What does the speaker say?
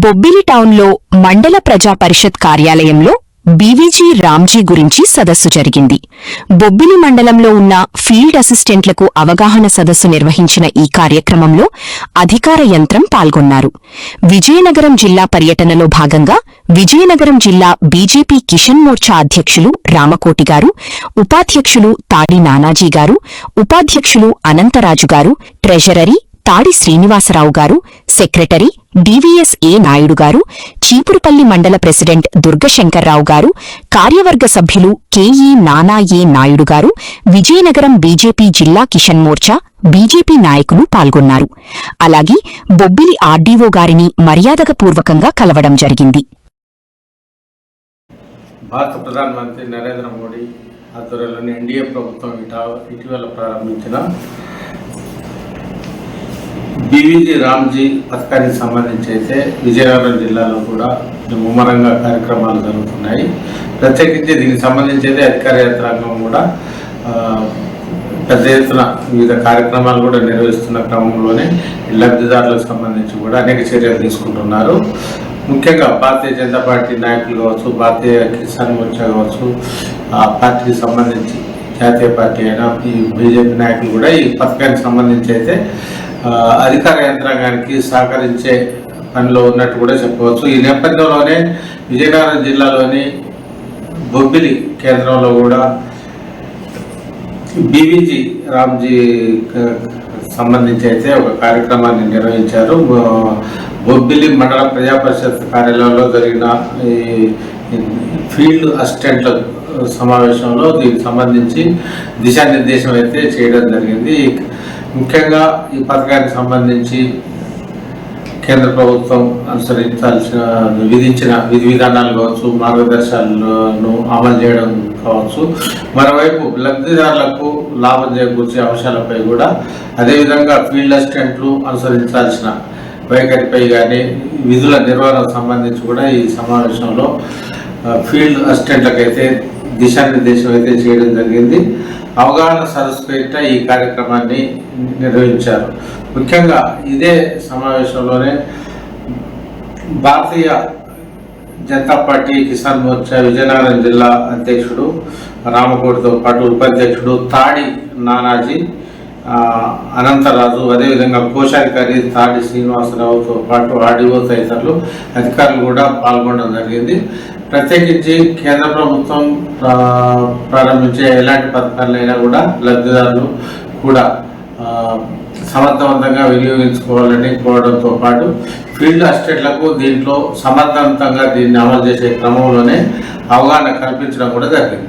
బొబ్బిలి టౌన్లో మండల ప్రజా పరిషత్ కార్యాలయంలో బీవీజీ రామ్జీ గురించి సదస్సు జరిగింది. బొబ్బిలి మండలంలో ఉన్న ఫీల్డ్ అసిస్టెంట్లకు అవగాహన సదస్సు నిర్వహించిన ఈ కార్యక్రమంలో అధికార యంత్రం పాల్గొన్నారు. విజయనగరం జిల్లా పర్యటనలో భాగంగా విజయనగరం జిల్లా బీజేపీ కిషన్ మోర్చా అధ్యక్షులు రామకోటి గారు, ఉపాధ్యక్షులు తాడి నానాజీ గారు, ఉపాధ్యక్షులు అనంతరాజు గారు, ట్రెజరరీ తాడి శ్రీనివాసరావు గారు, సెక్రటరీ డివిఎస్ ఏ నాయుడు గారు, చీపురుపల్లి మండల ప్రెసిడెంట్ దుర్గశంకర్రావు గారు, కార్యవర్గ సభ్యులు కెఈ నానా ఏ నాయుడు గారు, విజయనగరం బీజేపీ జిల్లా కిషన్ మోర్చా బీజేపీ నాయకులు పాల్గొన్నారు. అలాగే బొబ్బిలి ఆర్డీఓ గారిని మర్యాదపూర్వకంగా కలవడం జరిగింది. భారత ప్రధానమంత్రి నరేంద్ర మోడీ ఆధ్వర్యంలోని ఎన్డీఏ ప్రభుత్వం ఇటీవల ప్రారంభించిన బీవీజీ రామ్జీ పథకానికి సంబంధించి అయితే విజయనగరం జిల్లాలో కూడా ముమ్మరంగా కార్యక్రమాలు జరుగుతున్నాయి. ప్రత్యేకించి దీనికి సంబంధించి అయితే అధికార యంత్రాంగం కూడా పెద్ద ఎత్తున వివిధ కార్యక్రమాలు కూడా నిర్వహిస్తున్న క్రమంలోనే లబ్ధిదారులకు సంబంధించి కూడా అనేక చర్యలు తీసుకుంటున్నారు. ముఖ్యంగా భారతీయ జనతా పార్టీ నాయకులు కావచ్చు, భారతీయ కిసాన్ మోర్చా కావచ్చు, ఆ పార్టీకి సంబంధించి జాతీయ పార్టీ అయినా ఈ బీజేపీ నాయకులు కూడా ఈ పథకానికి సంబంధించి అయితే అధికార యంత్రాంగానికి సహకరించే పనిలో ఉన్నట్టు కూడా చెప్పవచ్చు. ఈ నేపథ్యంలోనే విజయనగరం జిల్లాలోని బొబ్బిలి కేంద్రంలో కూడా బీవీజీ రామ్జీ సంబంధించి అయితే ఒక కార్యక్రమాన్ని నిర్వహించారు. బొబ్బిలి మండల ప్రజా పరిషత్ కార్యాలయంలో జరిగిన ఈ ఫీల్డ్ అసిస్టెంట్ల సమావేశంలో దీనికి సంబంధించి దిశానిర్దేశం అయితే చేయడం జరిగింది. ముఖ్యంగా ఈ పథకానికి సంబంధించి కేంద్ర ప్రభుత్వం అనుసరించాల్సిన విధించిన విధి విధానాలు కావచ్చు, మార్గదర్శకాలను అమలు చేయడం కావచ్చు, మరోవైపు లబ్ధిదారులకు లాభం చేకూర్చే అంశాలపై కూడా అదేవిధంగా ఫీల్డ్ అసిస్టెంట్లు అనుసరించాల్సిన వైఖరిపై కానీ విధుల నిర్వహణకు సంబంధించి కూడా ఈ సమావేశంలో ఫీల్డ్ అసిస్టెంట్లకైతే దిశానిర్దేశం అయితే చేయడం జరిగింది. అవగాహన సదస్సు పేరిట ఈ కార్యక్రమాన్ని నిర్వహించారు. ముఖ్యంగా ఇదే సమావేశంలోనే భారతీయ జనతా పార్టీ కిసాన్ మోర్చా విజయనగరం జిల్లా అధ్యక్షుడు రామకోటితో పాటు ఉపాధ్యక్షుడు తాడి నానాజీ, అనంతరాజు, అదేవిధంగా కోశాధికారి తాడి శ్రీనివాసరావుతో పాటు ఆర్డీఓ తదితరులు అధికారులు కూడా పాల్గొనడం జరిగింది. ప్రత్యేకించి కేంద్ర ప్రభుత్వం ప్రారంభించే ఎలాంటి పథకాలైనా కూడా లబ్ధిదారులు కూడా సమర్థవంతంగా వినియోగించుకోవాలని కోరడంతో పాటు ఫీల్డ్ అసిస్టెంట్లకు దీంట్లో సమర్థవంతంగా దీన్ని అమలు చేసే క్రమంలోనే అవగాహన కల్పించడం కూడా జరిగింది.